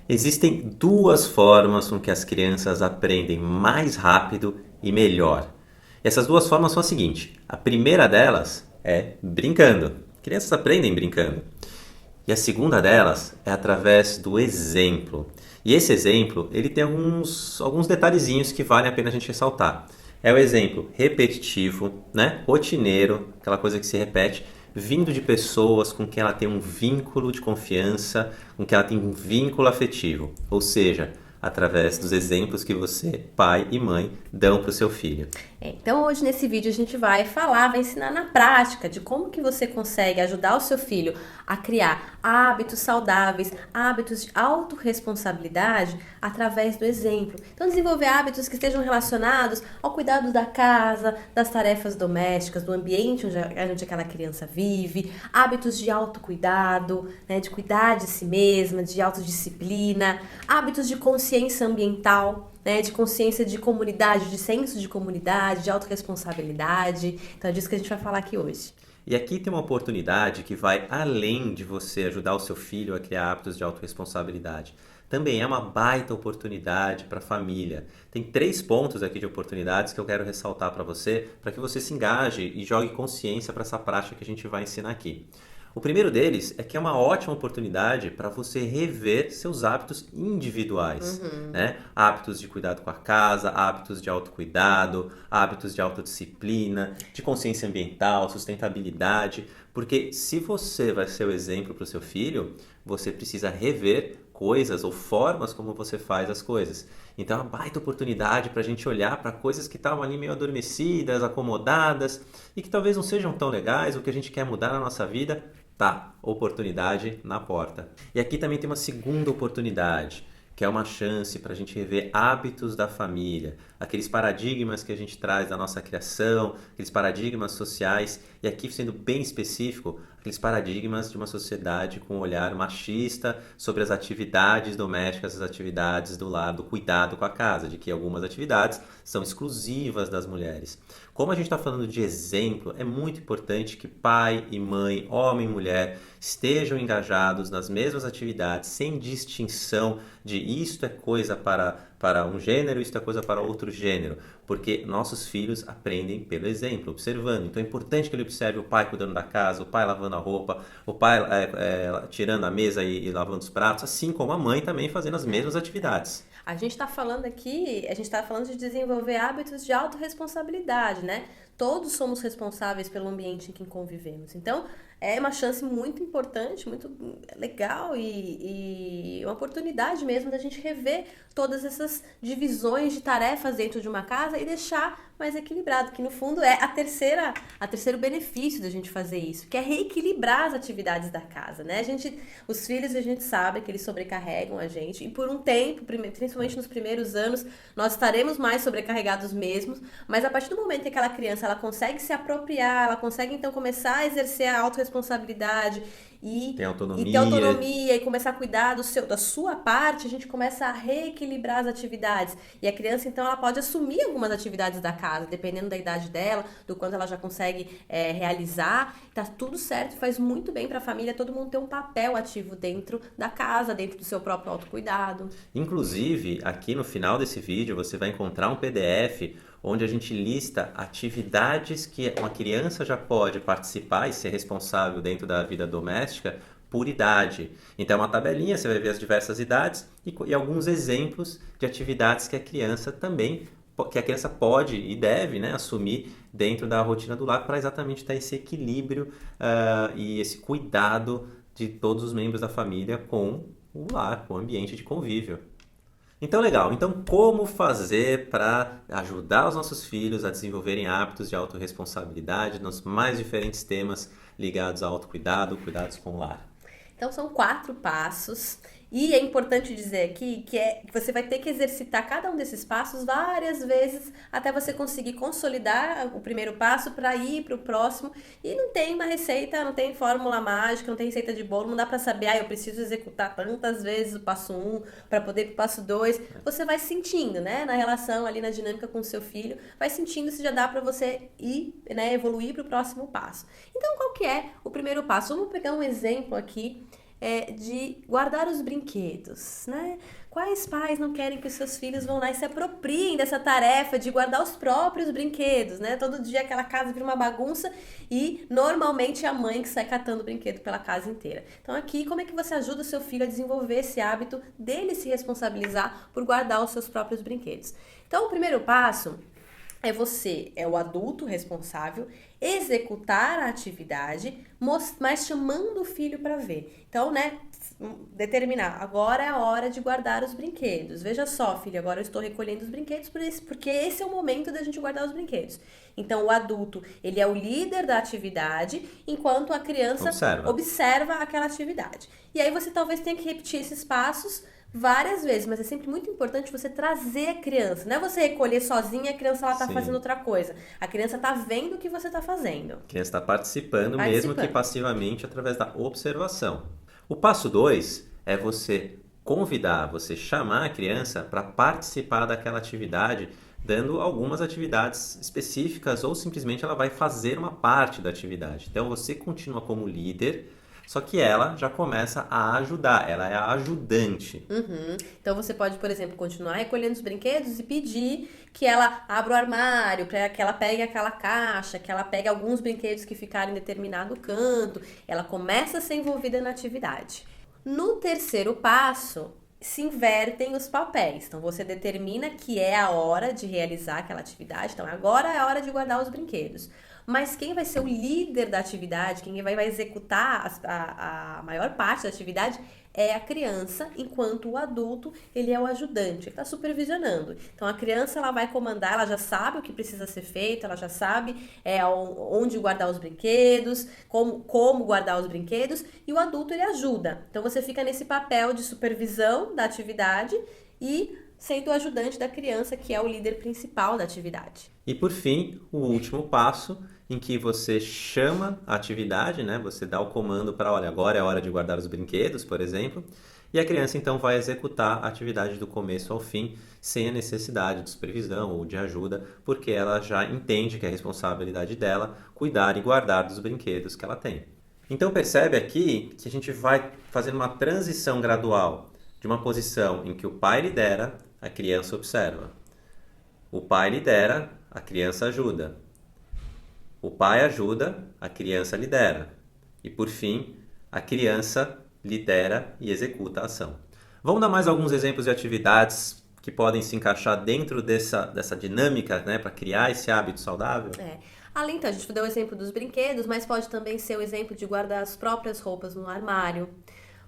Existem duas formas com que as crianças aprendem mais rápido e melhor. Essas duas formas são as seguintes. A primeira delas é brincando. Crianças aprendem brincando. E a segunda delas é através do exemplo. E esse exemplo, ele tem alguns detalhezinhos que valem a pena a gente ressaltar. É o exemplo repetitivo, né? Rotineiro, aquela coisa que se repete, vindo de pessoas com quem ela tem um vínculo de confiança, com quem ela tem um vínculo afetivo. Ou seja, através dos exemplos que você, pai e mãe, dão para o seu filho. Então hoje nesse vídeo a gente vai falar, vai ensinar na prática de como que você consegue ajudar o seu filho a criar hábitos saudáveis, hábitos de autorresponsabilidade através do exemplo. Então desenvolver hábitos que estejam relacionados ao cuidado da casa, das tarefas domésticas, do ambiente onde aquela criança vive, hábitos de autocuidado, né, de cuidar de si mesma, de autodisciplina, hábitos de consciência ambiental, né, de consciência de comunidade, de senso de comunidade, de autorresponsabilidade. Então é disso que a gente vai falar aqui hoje. E aqui tem uma oportunidade que vai além de você ajudar o seu filho a criar hábitos de autorresponsabilidade. Também é uma baita oportunidade para a família. Tem 3 pontos aqui de oportunidades que eu quero ressaltar para que você se engaje e jogue consciência para essa prática que a gente vai ensinar aqui. O primeiro deles é que é uma ótima oportunidade para você rever seus hábitos individuais, né? Hábitos de cuidado com a casa, hábitos de autocuidado, hábitos de autodisciplina, de consciência ambiental, sustentabilidade, porque se você vai ser o exemplo para o seu filho, você precisa rever coisas ou formas como você faz as coisas. Então é uma baita oportunidade para a gente olhar para coisas que estavam ali meio adormecidas, acomodadas e que talvez não sejam tão legais, o que a gente quer mudar na nossa vida. Tá, oportunidade na porta. E aqui também tem uma segunda oportunidade, que é uma chance para a gente rever hábitos da família, aqueles paradigmas que a gente traz da nossa criação, aqueles paradigmas sociais, e aqui sendo bem específico, aqueles paradigmas de uma sociedade com um olhar machista sobre as atividades domésticas, as atividades do lar, do cuidado com a casa, de que algumas atividades são exclusivas das mulheres. Como a gente está falando de exemplo, é muito importante que pai e mãe, homem e mulher, estejam engajados nas mesmas atividades, sem distinção de isto é coisa para um gênero, isto é coisa para outro gênero, porque nossos filhos aprendem pelo exemplo, observando. Então é importante que ele observe o pai cuidando da casa, o pai lavando a roupa, o pai tirando a mesa e lavando os pratos, assim como a mãe também fazendo as mesmas atividades. A gente está falando aqui, a gente está falando de desenvolver hábitos de autorresponsabilidade, né? Todos somos responsáveis pelo ambiente em que convivemos. Então, é uma chance muito importante, muito legal e uma oportunidade mesmo da gente rever todas essas divisões de tarefas dentro de uma casa e deixar mais equilibrado, que no fundo é a terceiro benefício da gente fazer isso, que é reequilibrar as atividades da casa, né? Os filhos a gente sabe que eles sobrecarregam a gente e por um tempo, principalmente nos primeiros anos, nós estaremos mais sobrecarregados mesmos, mas a partir do momento que aquela criança ela consegue se apropriar, ela consegue então começar a exercer a autorresponsabilidade Tem e ter autonomia. autonomia e começar a cuidar da sua parte, a gente começa a reequilibrar as atividades. E a criança, então, ela pode assumir algumas atividades da casa, dependendo da idade dela, do quanto ela já consegue realizar. Tá tudo certo, faz muito bem para a família, todo mundo ter um papel ativo dentro da casa, dentro do seu próprio autocuidado. Inclusive, aqui no final desse vídeo você vai encontrar um PDF onde a gente lista atividades que uma criança já pode participar e ser responsável dentro da vida doméstica por idade. Então, é uma tabelinha, você vai ver as diversas idades e alguns exemplos de atividades que a criança pode e deve, né, assumir dentro da rotina do lar para exatamente ter esse equilíbrio e esse cuidado de todos os membros da família com o lar, com o ambiente de convívio. Então, legal. Então, como fazer para ajudar os nossos filhos a desenvolverem hábitos de autorresponsabilidade nos mais diferentes temas ligados ao autocuidado, cuidados com o lar? Então são 4 passos. E é importante dizer aqui que você vai ter que exercitar cada um desses passos várias vezes até você conseguir consolidar o primeiro passo para ir para o próximo. E não tem uma receita, não tem fórmula mágica, não tem receita de bolo, não dá para saber, eu preciso executar tantas vezes o passo 1 para poder ir para o passo 2. Você vai sentindo, né, na relação ali, na dinâmica com o seu filho, vai sentindo se já dá para você ir, né, evoluir para o próximo passo. Então, qual que é o primeiro passo? Vamos pegar um exemplo aqui de guardar os brinquedos, né? Quais pais não querem que os seus filhos vão lá e se apropriem dessa tarefa de guardar os próprios brinquedos, né? Todo dia aquela casa vira uma bagunça e normalmente é a mãe que sai catando brinquedo pela casa inteira. Então aqui, como é que você ajuda o seu filho a desenvolver esse hábito dele se responsabilizar por guardar os seus próprios brinquedos? Então o primeiro passo é o adulto responsável, executar a atividade, mas chamando o filho para ver. Então, né, determinar, agora é a hora de guardar os brinquedos. Veja só, filho, agora eu estou recolhendo os brinquedos porque esse é o momento da gente guardar os brinquedos. Então, o adulto, ele é o líder da atividade, enquanto a criança observa aquela atividade. E aí você talvez tenha que repetir esses passos várias vezes, mas é sempre muito importante você trazer a criança. Não é você recolher sozinha e a criança lá tá fazendo outra coisa. A criança tá vendo o que você tá fazendo. A criança está participando, mesmo que passivamente, através da observação. O passo 2 é você convidar, você chamar a criança para participar daquela atividade, dando algumas atividades específicas ou simplesmente ela vai fazer uma parte da atividade. Então você continua como líder, só que ela já começa a ajudar, ela é a ajudante. Então você pode, por exemplo, continuar recolhendo os brinquedos e pedir que ela abra o armário, para que ela pegue aquela caixa, que ela pegue alguns brinquedos que ficaram em determinado canto. Ela começa a ser envolvida na atividade. No terceiro passo, se invertem os papéis. Então você determina que é a hora de realizar aquela atividade. Então agora é a hora de guardar os brinquedos. Mas quem vai ser o líder da atividade, quem vai executar a maior parte da atividade é a criança, enquanto o adulto, ele é o ajudante, ele está supervisionando. Então a criança, ela vai comandar, ela já sabe o que precisa ser feito, ela já sabe onde guardar os brinquedos, como guardar os brinquedos, e o adulto, ele ajuda. Então você fica nesse papel de supervisão da atividade e sendo o ajudante da criança, que é o líder principal da atividade. E por fim, o último passo, em que você chama a atividade, né? Você dá o comando para, olha, agora é hora de guardar os brinquedos, por exemplo, e a criança então vai executar a atividade do começo ao fim, sem a necessidade de supervisão ou de ajuda, porque ela já entende que é a responsabilidade dela cuidar e guardar dos brinquedos que ela tem. Então percebe aqui que a gente vai fazendo uma transição gradual de uma posição em que o pai lidera, a criança observa. O pai lidera, a criança ajuda. O pai ajuda, a criança lidera. E por fim, a criança lidera e executa a ação. Vamos dar mais alguns exemplos de atividades que podem se encaixar dentro dessa dinâmica, né, para criar esse hábito saudável? Além, então, a gente deu o exemplo dos brinquedos, mas pode também ser o exemplo de guardar as próprias roupas no armário.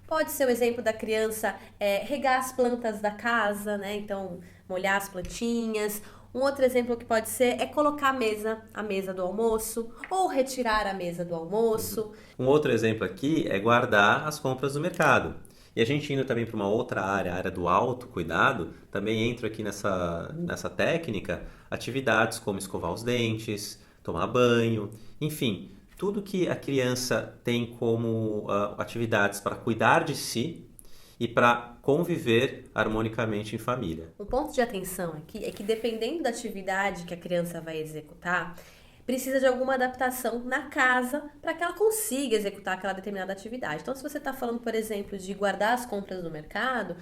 Pode ser o exemplo da criança regar as plantas da casa, né? Então, molhar as plantinhas. Um outro exemplo que pode ser é colocar a mesa do almoço ou retirar a mesa do almoço. Um outro exemplo aqui é guardar as compras do mercado. E a gente indo também para uma outra área, a área do autocuidado, também entra aqui nessa técnica atividades como escovar os dentes, tomar banho, enfim, tudo que a criança tem como atividades para cuidar de si e para conviver harmonicamente em família. Um ponto de atenção aqui é que dependendo da atividade que a criança vai executar, precisa de alguma adaptação na casa para que ela consiga executar aquela determinada atividade. Então, se você está falando, por exemplo, de guardar as compras no mercado,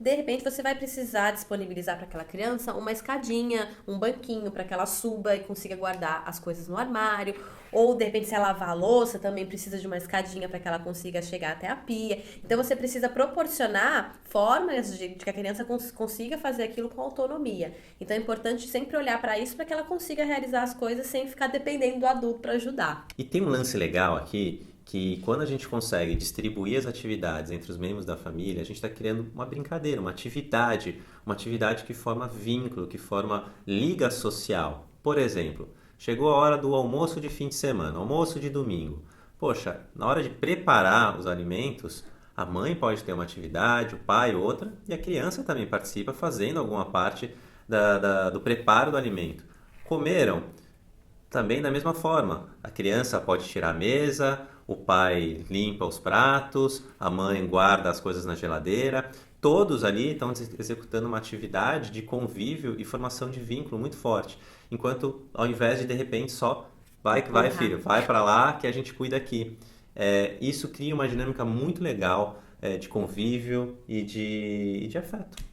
de repente você vai precisar disponibilizar para aquela criança uma escadinha, um banquinho para que ela suba e consiga guardar as coisas no armário. Ou, de repente, se ela lavar a louça, também precisa de uma escadinha para que ela consiga chegar até a pia. Então, você precisa proporcionar formas de que a criança consiga fazer aquilo com autonomia. Então, é importante sempre olhar para isso para que ela consiga realizar as coisas sem ficar dependendo do adulto para ajudar. E tem um lance legal aqui, que quando a gente consegue distribuir as atividades entre os membros da família, a gente está criando uma brincadeira, uma atividade que forma vínculo, que forma liga social. Por exemplo, chegou a hora do almoço de fim de semana, almoço de domingo. Poxa, na hora de preparar os alimentos, a mãe pode ter uma atividade, o pai outra, e a criança também participa fazendo alguma parte do preparo do alimento. Comeram? Também da mesma forma. A criança pode tirar a mesa, o pai limpa os pratos, a mãe guarda as coisas na geladeira. Todos ali estão executando uma atividade de convívio e formação de vínculo muito forte. Enquanto, ao invés de repente, só vai filho, vai para lá que a gente cuida aqui. isso cria uma dinâmica muito legal de convívio e de afeto.